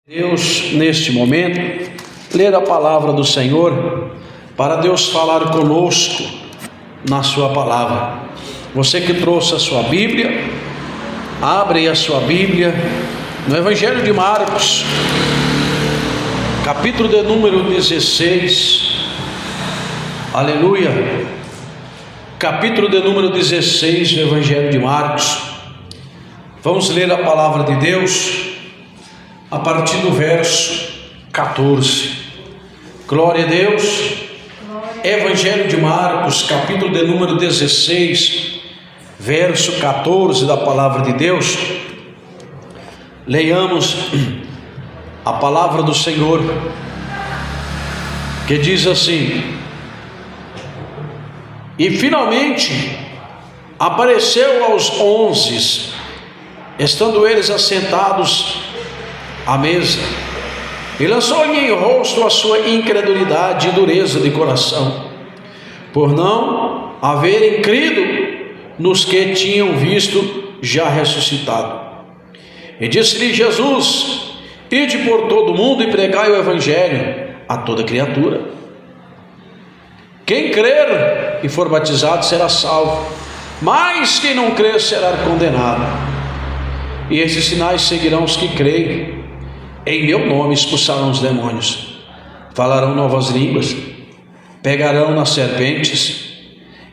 Deus, neste momento, ler a palavra do Senhor, para Deus falar conosco na sua palavra. Você que trouxe a sua Bíblia, abre a sua Bíblia no Evangelho de Marcos, capítulo de número 16, aleluia, capítulo de número 16 do Evangelho de Marcos. Vamos ler a palavra de Deus a partir do verso 14. Glória a Deus. Evangelho de Marcos, capítulo de número 16, verso 14 da palavra de Deus. Leiamos a palavra do Senhor, que diz assim: e finalmente apareceu aos 11, estando eles assentados à mesa, e lançou-lhe em rosto a sua incredulidade e dureza de coração, por não haverem crido nos que tinham visto já ressuscitado. E disse-lhe Jesus: ide por todo o mundo e pregai o evangelho a toda criatura. Quem crer e for batizado será salvo, mas quem não crer será condenado. E esses sinais seguirão os que creem. Em meu nome expulsarão os demônios, falarão novas línguas, pegarão nas serpentes,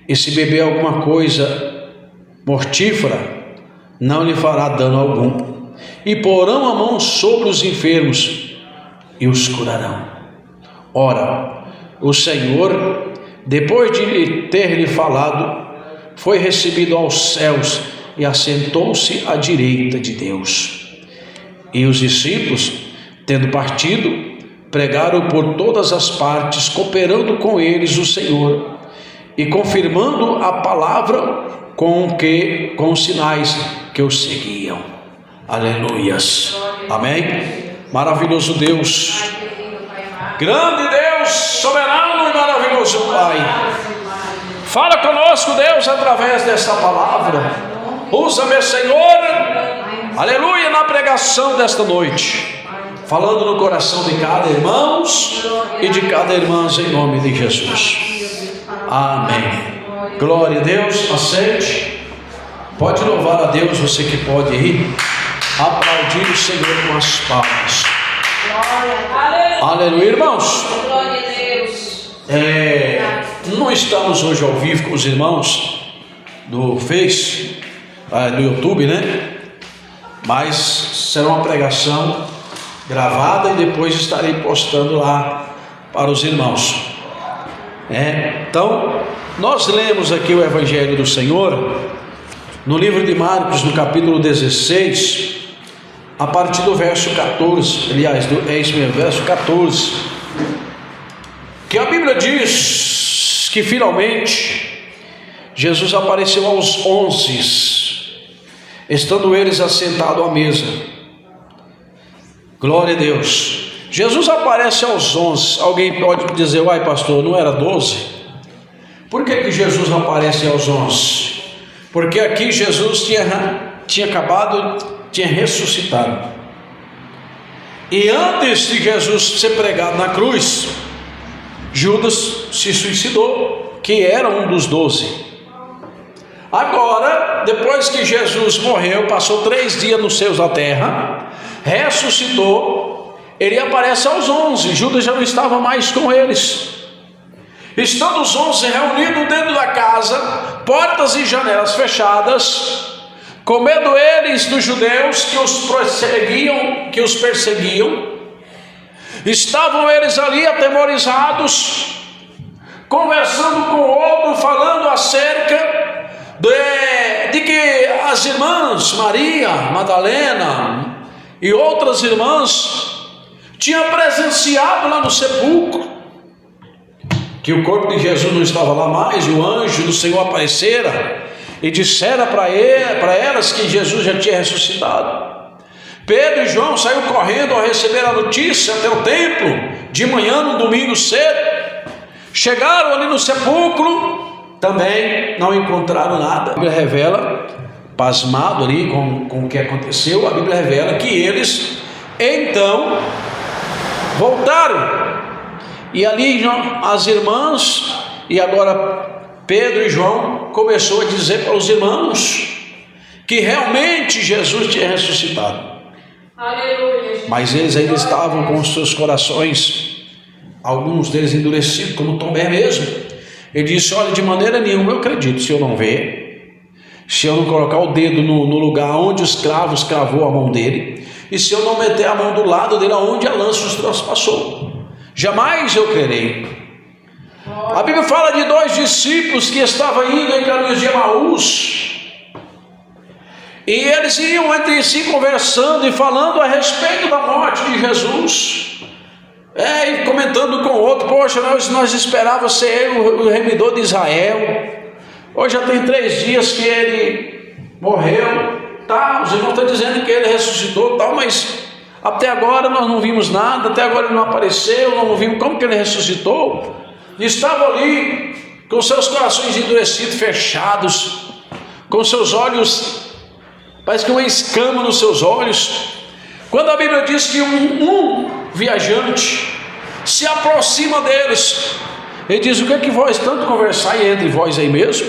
e se beber alguma coisa mortífera, não lhe fará dano algum, e porão a mão sobre os enfermos e os curarão. Ora, o Senhor, depois de ter-lhe falado, foi recebido aos céus e assentou-se à direita de Deus. E os discípulos, tendo partido, pregaram por todas as partes, cooperando com eles o Senhor e confirmando a palavra com os sinais que os seguiam. Aleluias. Amém. Maravilhoso Deus, grande Deus, soberano e maravilhoso Pai, fala conosco, Deus, através desta palavra. Usa-me, Senhor, aleluia, na pregação desta noite, falando no coração de cada irmão e de cada irmã, em nome de Jesus. Amém. Glória a Deus. Aceite. Pode louvar a Deus, você que pode ir aplaudir o Senhor com as palmas. Aleluia, irmãos. Não estamos hoje ao vivo com os irmãos do Face, do YouTube, né? Mas será uma pregação gravada e depois estarei postando lá para os irmãos. Então, nós lemos aqui o Evangelho do Senhor no livro de Marcos, no capítulo 16, a partir do verso 14. Aliás, verso 14, que a Bíblia diz que finalmente Jesus apareceu aos 11, estando eles assentados à mesa. Glória a Deus. Jesus aparece aos 11. Alguém pode dizer: uai, pastor, não era 12? Por que Jesus aparece aos 11? Porque aqui Jesus tinha ressuscitado. E antes de Jesus ser pregado na cruz, Judas se suicidou, que era um dos 12. Agora, depois que Jesus morreu, passou 3 dias nos céus da terra, ressuscitou, ele aparece aos 11. Judas já não estava mais com eles. Estando os 11 reunidos dentro da casa, portas e janelas fechadas, com medo eles dos judeus que os perseguiam, estavam eles ali atemorizados, conversando com o outro, falando acerca de que as irmãs Maria Madalena e outras irmãs tinham presenciado lá no sepulcro que o corpo de Jesus não estava lá mais, e o anjo do Senhor aparecera e dissera para elas que Jesus já tinha ressuscitado. Pedro e João saíram correndo a receber a notícia até o templo de manhã, no domingo cedo. Chegaram ali no sepulcro, também não encontraram nada. A Bíblia revela, pasmado ali com o que aconteceu, a Bíblia revela que eles Então voltaram, e ali as irmãs, e agora Pedro e João começou a dizer para os irmãos que realmente Jesus tinha ressuscitado. Aleluia. Mas eles ainda estavam com os seus corações, alguns deles endurecidos, como Tomé mesmo. Ele disse: olha, de maneira nenhuma eu acredito, se eu não ver, se eu não colocar o dedo no lugar onde os cravos cravou a mão dele, e se eu não meter a mão do lado dele aonde a lança os transpassou, jamais eu crerei. A Bíblia fala de 2 discípulos que estavam indo em caminhos de Emaús, e eles iam entre si conversando e falando a respeito da morte de Jesus, e comentando com o outro: poxa, nós esperávamos ser ele o remidor de Israel, hoje já tem 3 dias que ele morreu, tá? Os irmãos estão dizendo que ele ressuscitou, tal, mas até agora nós não vimos nada, até agora ele não apareceu, não vimos como que ele ressuscitou. E estavam ali com seus corações endurecidos, fechados, com seus olhos, parece que uma escama nos seus olhos, quando a Bíblia diz que um viajante se aproxima deles. Ele diz: o que é que vós tanto conversai entre vós aí mesmo?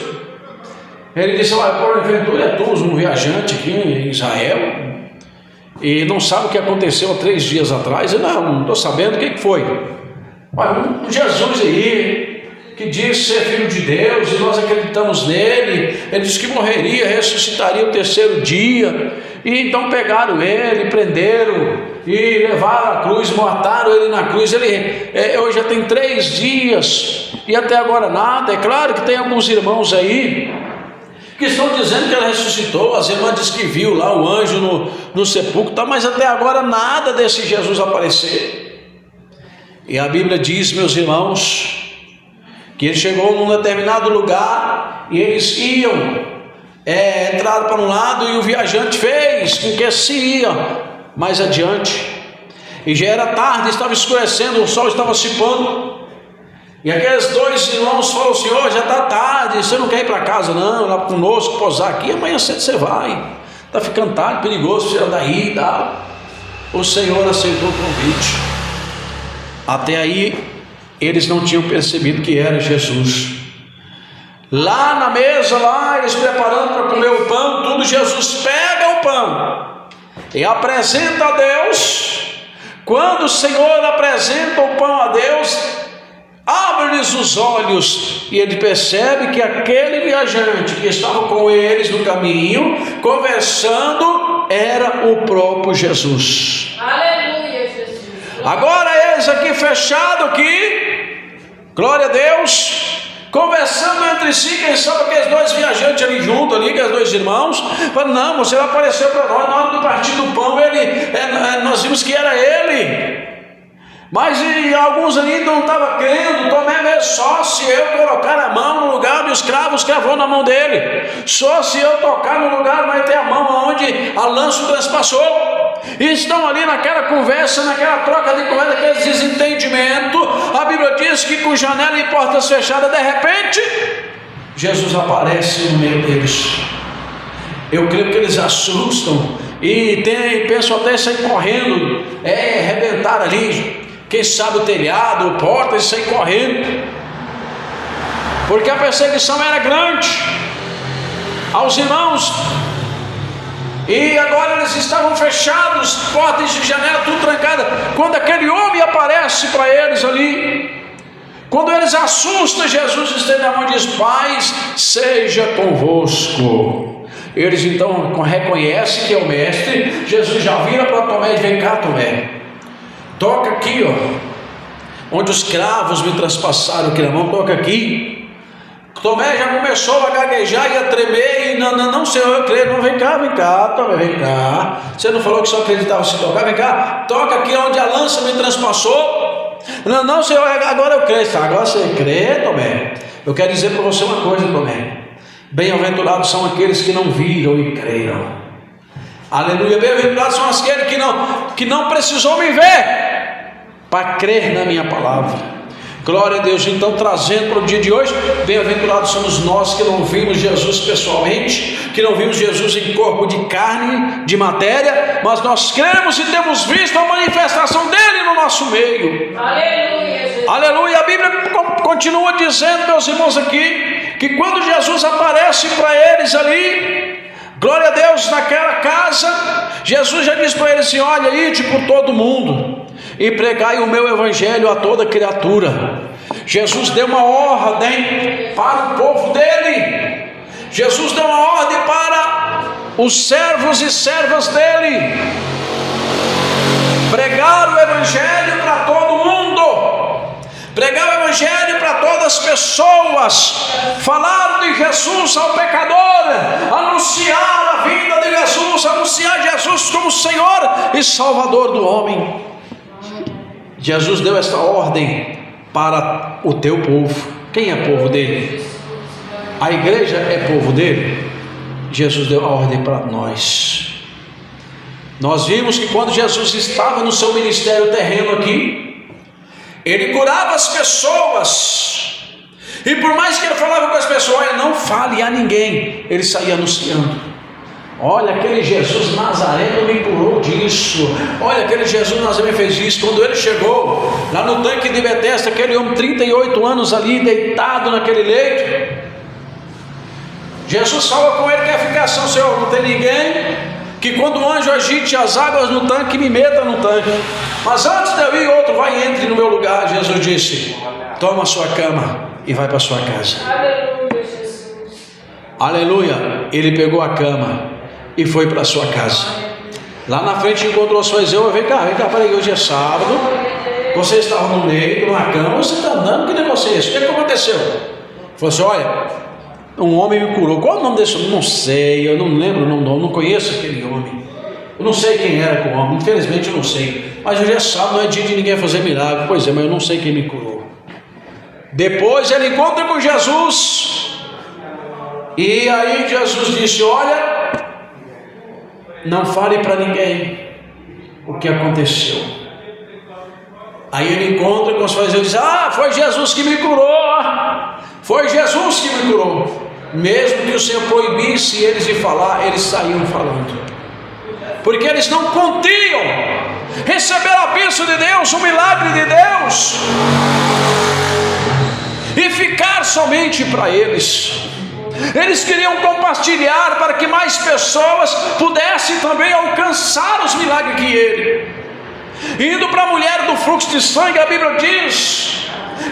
Ele disse: olha, porventura é tu um viajante aqui em Israel e não sabe o que aconteceu há 3 dias atrás? Eu não estou sabendo. O que foi? Olha, um Jesus aí que diz ser filho de Deus, e nós acreditamos nele. Ele disse que morreria, ressuscitaria o 3º dia. E então pegaram ele, prenderam e levaram a cruz, mataram ele na cruz. Ele hoje já tem 3 dias e até agora nada. É claro que tem alguns irmãos aí que estão dizendo que ele ressuscitou. As irmãs dizem que viu lá o anjo no sepulcro, tá, mas até agora nada desse Jesus aparecer. E a Bíblia diz, meus irmãos, que ele chegou num determinado lugar e eles iam, entraram para um lado, e o viajante fez com que se ia mais adiante, e já era tarde, estava escurecendo, o sol estava se pondo, e aqueles 2 irmãos falaram: Senhor, já está tarde, você não quer ir para casa não, lá conosco, posar aqui, amanhã cedo você vai, está ficando tarde, perigoso você andar aí e tal. O Senhor aceitou o convite. Até aí eles não tinham percebido que era Jesus. Lá na mesa, lá eles preparando para comer o pão, tudo, Jesus pega o pão e apresenta a Deus. Quando o Senhor apresenta o pão a Deus, abre-lhes os olhos e ele percebe que aquele viajante que estava com eles no caminho, conversando, era o próprio Jesus. Aleluia, Jesus. Agora eles aqui fechados aqui, glória a Deus, conversando entre si. Quem sabe aqueles 2 viajantes ali junto, ali, aqueles 2 irmãos, falaram: não, você apareceu para nós na hora do partir do pão, nós vimos que era ele. Mas alguns ali não estavam crendo. Tomé mesmo: só se eu colocar a mão no lugar onde os cravos cravou na mão dele, só se eu tocar no lugar vai ter a mão onde a lança transpassou. E estão ali naquela conversa, naquela troca de conversa, aquele desentendimento. A Bíblia diz que com janela e portas fechadas, de repente Jesus aparece no meio deles. Eu creio que eles assustam e pensam até em sair correndo, arrebentar ali, quem sabe o telhado, o porta, e sair correndo, porque a perseguição era grande aos irmãos. E agora eles estavam fechados, portas e janela tudo trancada, quando aquele homem aparece para eles ali. Quando eles assustam, Jesus estende a mão e diz: paz seja convosco. Eles então reconhecem que é o mestre. Jesus já vira para Tomé e diz: vem cá, Tomé, toca aqui, onde os cravos me traspassaram aqui na mão, toca aqui. Tomé já começou a gaguejar e a tremer, e não, Senhor, eu creio. Não, vem cá, Tomé, vem cá. Você não falou que só acreditava se tocar? Vem cá, toca aqui onde a lança me transpassou. Não, Senhor, agora eu creio. Agora você crê, Tomé? Eu quero dizer para você uma coisa, Tomé: bem-aventurados são aqueles que não viram e creram. Aleluia. Bem-aventurados são aqueles que não precisou me ver para crer na minha palavra, Glória a Deus. Então, trazendo para o dia de hoje, bem-aventurados somos nós que não vimos Jesus pessoalmente, que não vimos Jesus em corpo de carne, de matéria, mas nós cremos e temos visto a manifestação dele no nosso meio. Aleluia, Jesus. Aleluia. A Bíblia continua dizendo, meus irmãos, aqui, que quando Jesus aparece para eles ali, glória a Deus, naquela casa, Jesus já diz para eles assim: olha, ide por todo mundo e pregai o meu evangelho a toda criatura. Jesus deu uma ordem para o povo dele. Jesus deu uma ordem para os servos e servas dele: pregar o evangelho para todo mundo, pregar o evangelho para todas as pessoas, falar de Jesus ao pecador, anunciar a vida de Jesus, anunciar Jesus como Senhor e Salvador do homem. Jesus deu esta ordem para o teu povo. Quem é povo dele? A igreja é povo dele. Jesus deu a ordem para nós. Nós vimos que quando Jesus estava no seu ministério terreno aqui, ele curava as pessoas, e por mais que ele falava com as pessoas: olha, não fale a ninguém, ele saía anunciando: olha, aquele Jesus Nazareno me curou disso, olha, aquele Jesus Nazareno fez isso. Quando ele chegou lá no tanque de Betesda, aquele homem 38 anos ali deitado naquele leito, Jesus falou com ele: quer ficar assim, Senhor? Não tem ninguém que quando o anjo agite as águas no tanque, me meta no tanque, mas antes de eu ir, outro vai e entre no meu lugar. Jesus disse: toma a sua cama e vai para a sua casa. Aleluia, Jesus. Aleluia. Ele pegou a cama e foi para a sua casa. Lá na frente encontrou os fariseus: vem cá, peraí, hoje é sábado, você estava no leito, numa cama, você está andando, que negócio é esse? O que aconteceu? Falou assim: olha, um homem me curou. Qual é o nome desse homem? Não sei, eu não lembro, não conheço aquele homem, eu não sei quem era com o homem, infelizmente eu não sei, mas hoje é sábado, não é dia de ninguém fazer milagre. Pois é, mas eu não sei quem me curou. Depois ele encontra com Jesus, e aí Jesus disse: olha, não fale para ninguém o que aconteceu. Aí ele encontra com os fariseus e diz: ah, foi Jesus que me curou, foi Jesus que me curou. Mesmo que o Senhor proibisse eles de falar, eles saíam falando, porque eles não continham receber a bênção de Deus, o milagre de Deus, e ficar somente para eles. Eles queriam compartilhar para que mais pessoas pudessem também alcançar os milagres que ele. Indo para a mulher do fluxo de sangue, a Bíblia diz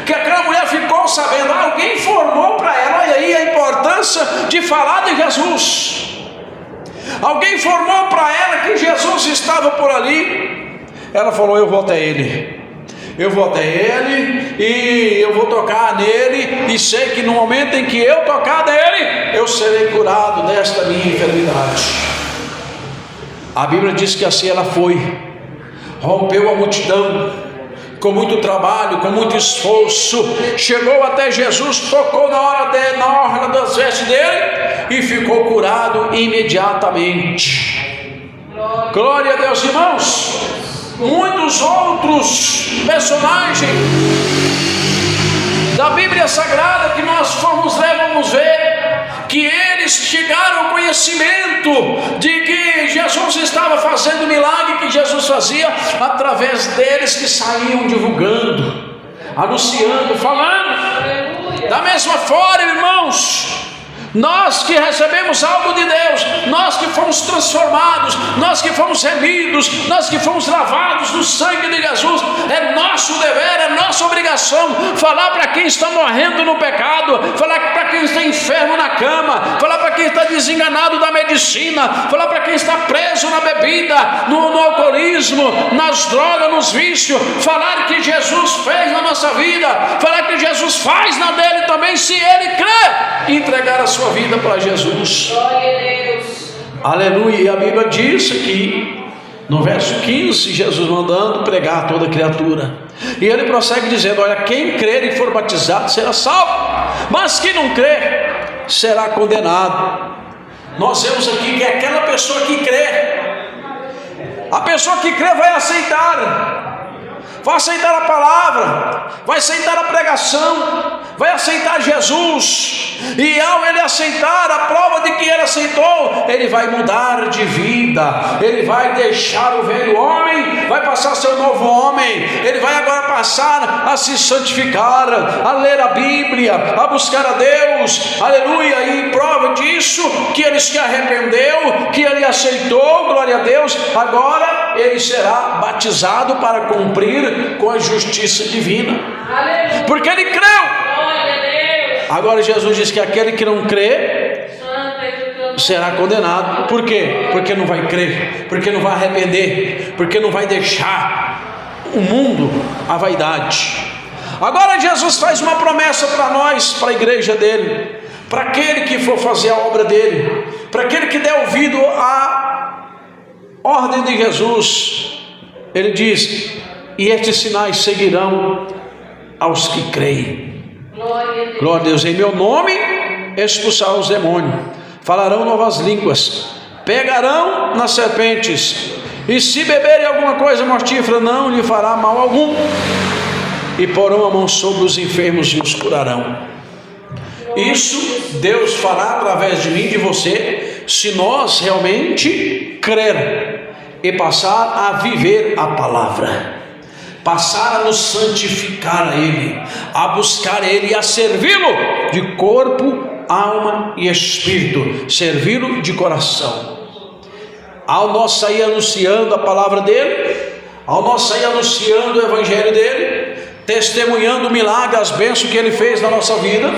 que aquela mulher ficou sabendo, alguém informou para ela, olha aí a importância de falar de Jesus. Alguém informou para ela que Jesus estava por ali. Ela falou: eu vou até ele, e eu vou tocar nele, e sei que no momento em que eu tocar nele, eu serei curado desta minha enfermidade. A Bíblia diz que assim ela foi, rompeu a multidão, com muito trabalho, com muito esforço, chegou até Jesus, tocou na orla das vestes dele e ficou curado imediatamente. Glória a Deus, irmãos. Muitos outros personagens da Bíblia Sagrada que nós vamos ver, que eles chegaram ao conhecimento de que Jesus estava fazendo milagre, que Jesus fazia através deles, que saíam divulgando, anunciando, falando. Da mesma forma, irmãos, nós que recebemos algo de Deus, nós que fomos transformados, nós que fomos remidos, nós que fomos lavados no sangue de Jesus, é nosso dever, é nossa obrigação falar para quem está morrendo no pecado, falar para quem está enfermo na cama, falar para quem está desenganado da medicina, falar para quem está preso na bebida, no alcoolismo, nas drogas, nos vícios, falar que Jesus fez na nossa vida, falar que Jesus faz na dele também, se ele crê, entregar a sua vida para Jesus. Glória a Deus. Aleluia. E a Bíblia diz aqui no verso 15, Jesus mandando pregar a toda criatura, e ele prossegue dizendo: olha, quem crer e for batizado será salvo, mas quem não crer será condenado. Nós vemos aqui que é aquela pessoa que crê, a pessoa que crê vai aceitar. vai aceitar a palavra, vai aceitar a pregação, vai aceitar Jesus, e ao ele aceitar, a prova de que ele aceitou, ele vai mudar de vida, ele vai deixar o velho homem, vai passar a ser o novo homem, ele vai agora passar a se santificar, a ler a Bíblia, a buscar a Deus, aleluia, e prova disso, que ele se arrependeu, que ele aceitou, glória a Deus, agora ele será batizado para cumprir com a justiça divina, aleluia, porque ele creu. Agora Jesus diz que aquele que não crê será condenado. Por quê? Porque não vai crer, porque não vai arrepender, porque não vai deixar o mundo, a vaidade. Agora Jesus faz uma promessa para nós, para a igreja dele, para aquele que for fazer a obra dele, para aquele que der ouvido à ordem de Jesus. Ele diz: e estes sinais seguirão aos que creem. Glória a Deus. Em meu nome expulsarão os demônios, falarão novas línguas, pegarão nas serpentes, e se beberem alguma coisa mortífera não lhe fará mal algum, e porão a mão sobre os enfermos e os curarão. Isso Deus fará através de mim e de você, se nós realmente crer e passar a viver a palavra, passar a nos santificar a Ele, a buscar Ele e a servi-lo de corpo, alma e espírito, servi-lo de coração. Ao nós sair anunciando a palavra dEle, ao nós sair anunciando o evangelho dEle, testemunhando o milagre, as bênçãos que Ele fez na nossa vida,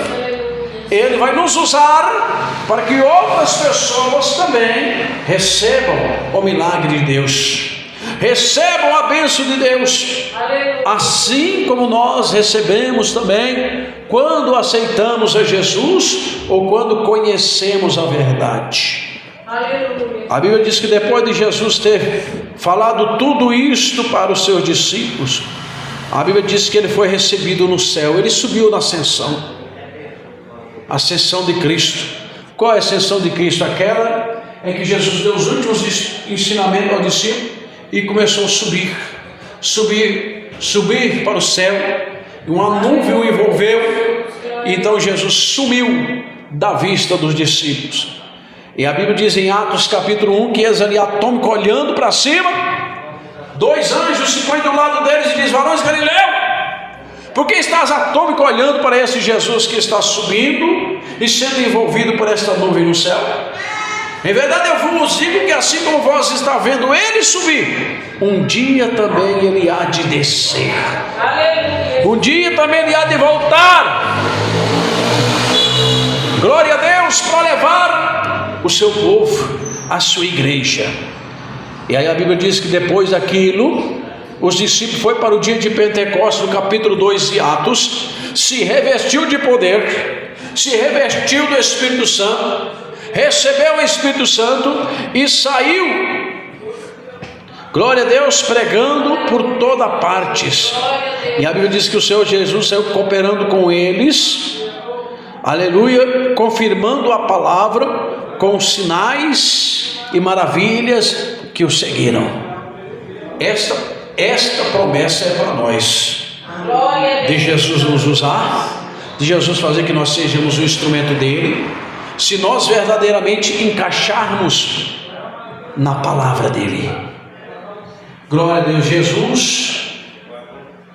Ele vai nos usar para que outras pessoas também recebam o milagre de Deus, recebam a bênção de Deus, assim como nós recebemos também quando aceitamos a Jesus ou quando conhecemos a verdade. A Bíblia diz que depois de Jesus ter falado tudo isto para os seus discípulos, a Bíblia diz que ele foi recebido no céu, ele subiu na ascensão, a ascensão de Cristo. Qual é a ascensão de Cristo? Aquela em que Jesus deu os últimos ensinamentos ao discípulo e começou a subir para o céu, e uma nuvem o envolveu, e então Jesus sumiu da vista dos discípulos. E a Bíblia diz em Atos capítulo 1, que eles ali atômicos olhando para cima, dois anjos se põem do lado deles e diz: varões Galileu, por que estás atômico olhando para esse Jesus que está subindo e sendo envolvido por esta nuvem no céu? Em verdade eu vos digo que assim como vós está vendo ele subir, um dia também ele há de descer, um dia também ele há de voltar, glória a Deus, para levar o seu povo, a sua igreja. E aí a Bíblia diz que depois daquilo, os discípulos foram para o dia de Pentecostes, no capítulo 2 de Atos, se revestiu de poder, se revestiu do Espírito Santo, recebeu o Espírito Santo e saiu, glória a Deus, pregando por toda partes. E a Bíblia diz que o Senhor Jesus saiu cooperando com eles, aleluia, confirmando a palavra com sinais e maravilhas que o seguiram. Esta promessa é para nós, de Jesus nos usar, de Jesus fazer que nós sejamos o instrumento dele, se nós verdadeiramente encaixarmos na palavra dele. Glória a Deus. Jesus,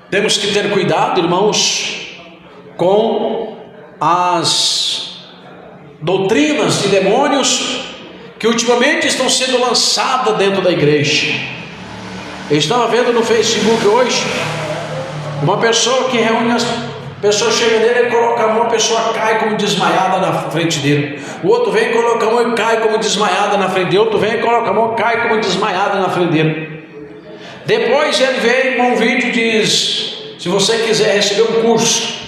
temos que ter cuidado, irmãos, com as doutrinas de demônios que ultimamente estão sendo lançadas dentro da igreja. Eu estava vendo no Facebook hoje uma pessoa que reúne as pessoas, chega nele e coloca a mão, a pessoa cai como desmaiada na frente dele. O outro vem e coloca a mão e cai como desmaiada na frente dele. O outro vem e coloca a mão e cai como desmaiada na frente dele. Depois ele vem com um vídeo e diz: se você quiser receber um curso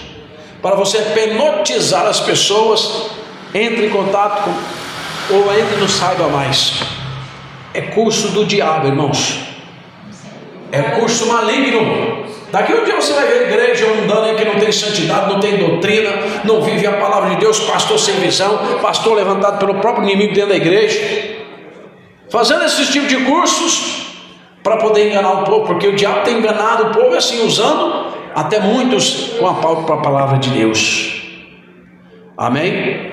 para você hipnotizar as pessoas, entre em contato com, ou entre no Saiba Mais. É curso do diabo, irmãos, é curso maligno. Daqui um dia você vai ver igreja andando aí que não tem santidade, não tem doutrina, não vive a palavra de Deus, pastor sem visão, pastor levantado pelo próprio inimigo dentro da igreja, fazendo esse tipo de cursos, para poder enganar o povo, porque o diabo tem enganado o povo assim, usando até muitos com a própria palavra de Deus. Amém?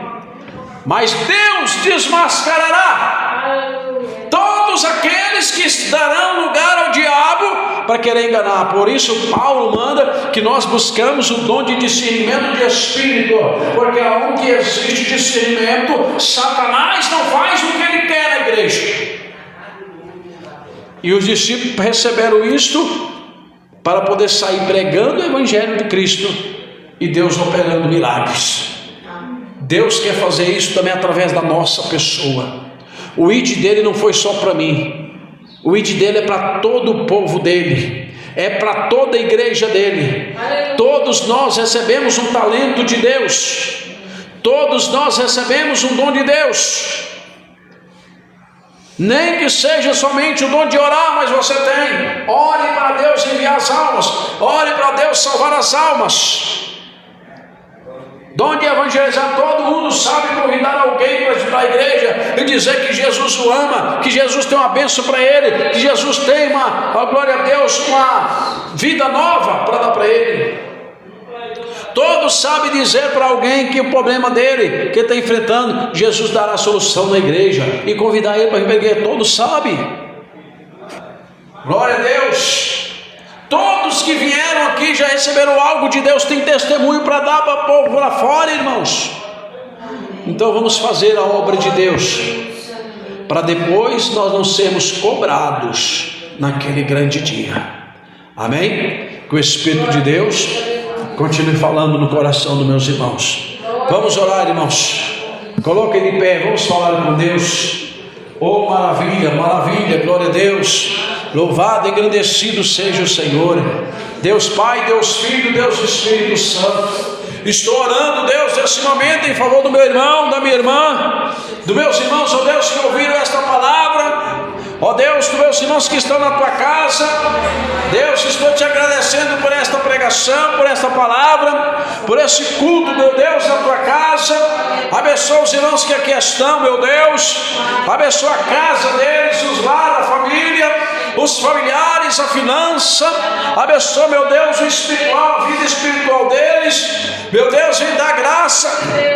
Mas Deus desmascarará todos aqueles que darão lugar ao diabo para querer enganar. Por isso Paulo manda que nós buscamos o dom de discernimento de espírito, porque onde existe discernimento, Satanás não faz o que ele quer na igreja. E os discípulos receberam isto para poder sair pregando o evangelho de Cristo e Deus operando milagres. Deus quer fazer isso também através da nossa pessoa. O ID dele não foi só para mim, o ID dele é para todo o povo dele, é para toda a igreja dele. Todos nós recebemos um talento de Deus, todos nós recebemos um dom de Deus. Nem que seja somente o dom de orar, mas você tem. Ore para Deus enviar as almas, ore para Deus salvar as almas. Dom de evangelizar, todo mundo sabe convidar alguém para a igreja e dizer que Jesus o ama, que Jesus tem uma bênção para ele, que Jesus tem glória a Deus, uma vida nova para dar para ele. Todos sabem dizer para alguém que o problema dele, que está enfrentando, Jesus dará a solução na igreja e convidar ele para a igreja. Todos sabem. Glória a Deus. Todos que vieram aqui já receberam algo de Deus, tem testemunho para dar para o povo lá fora, irmãos. Então vamos fazer a obra de Deus, para depois nós não sermos cobrados naquele grande dia. Amém? Que o Espírito de Deus continue falando no coração dos meus irmãos. Vamos orar, irmãos. Coloquem de pé, vamos falar com Deus. Oh, maravilha, maravilha, glória a Deus. Louvado e engrandecido seja o Senhor. Deus Pai, Deus Filho, Deus Espírito Santo. Estou orando, Deus, nesse momento em favor do meu irmão, da minha irmã, dos meus irmãos, ó Deus, que ouviram esta palavra. Ó Deus, dos meus irmãos que estão na tua casa. Deus, estou te agradecendo por esta pregação, por esta palavra, por esse culto, meu Deus, na tua casa. Abençoa os irmãos que aqui estão, meu Deus. Abençoa a casa deles, os lares, a família, os familiares, a finança. Abençoa, meu Deus, o espiritual, a vida espiritual deles. Meu Deus, vem dar graça,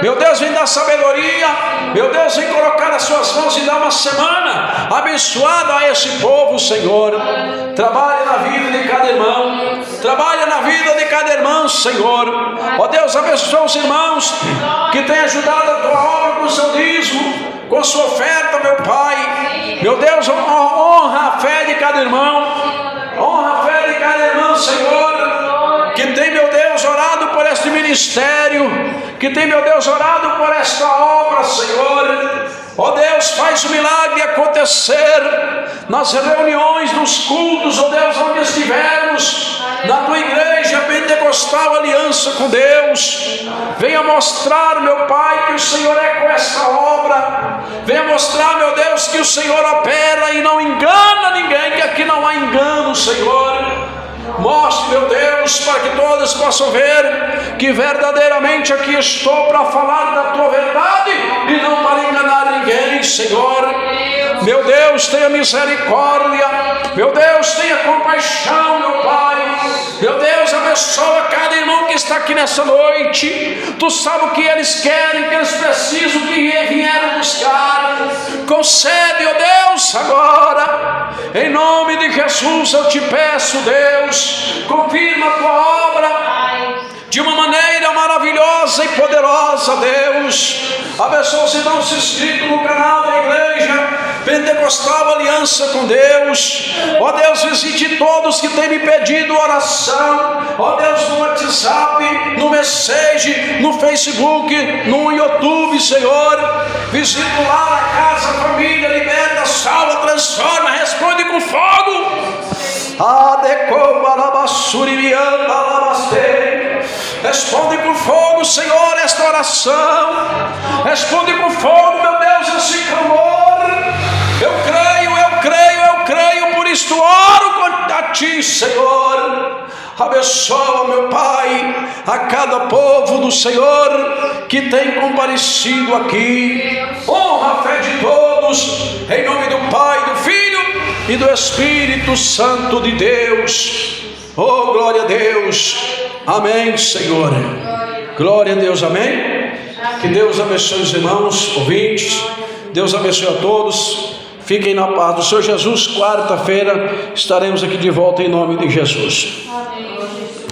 meu Deus, vem dar sabedoria, meu Deus, vem colocar as suas mãos e dar uma semana abençoada a esse povo, Senhor. Trabalha na vida de cada irmão, trabalha na vida de cada irmão, Senhor. Ó Deus, abençoa os irmãos que têm ajudado a tua obra com o seu dízimo, com a sua oferta, meu Pai. Meu Deus, honra a fé de cada irmão, honra a fé de cada irmão, Senhor, que tem, meu Deus, orado por este ministério, que tem, meu Deus, orado por esta obra, Senhor. Ó Deus, faz o milagre acontecer nas reuniões, nos cultos, ó Deus, onde estivermos, na tua igreja pentecostal, aliança com Deus. Venha mostrar, meu Pai, que o Senhor é com essa obra. Venha mostrar, meu Deus, que o Senhor opera e não engana ninguém, que aqui não há engano, Senhor. Mostre, meu Deus, para que todos possam ver que verdadeiramente aqui estou para falar da tua verdade e não para enganar ninguém, Senhor. Meu Deus, tenha misericórdia, meu Deus, tenha compaixão, meu Pai. Meu Deus, abençoa cada irmão que está aqui nessa noite. Tu sabes o que eles querem, que eles precisam, o que vieram buscar. Concede, ó Deus, agora, em nome de Jesus eu te peço, Deus, confirma a tua obra de uma maneira maravilhosa e poderosa, Deus. Abençoa os irmãos inscritos no canal da igreja Pentecostal Aliança com Deus. Ó Deus, visite todos que têm me pedido oração. Ó Deus, no WhatsApp, no Message, no Facebook, no YouTube, Senhor. Visite lá a casa, a família, liberta, salva, transforma, responde com fogo. Responde com fogo, Senhor, esta oração. Responde com fogo, meu Deus, esse clamor. Eu creio, por isto oro a ti, Senhor. Abençoa, meu Pai, a cada povo do Senhor que tem comparecido aqui. Honra a fé de todos, em nome do Pai, do Filho e do Espírito Santo de Deus. Oh, glória a Deus. Amém, Senhor. Glória a Deus, amém. Que Deus abençoe os irmãos, ouvintes. Deus abençoe a todos. Fiquem na paz do Senhor Jesus. Quarta-feira estaremos aqui de volta em nome de Jesus. Amém.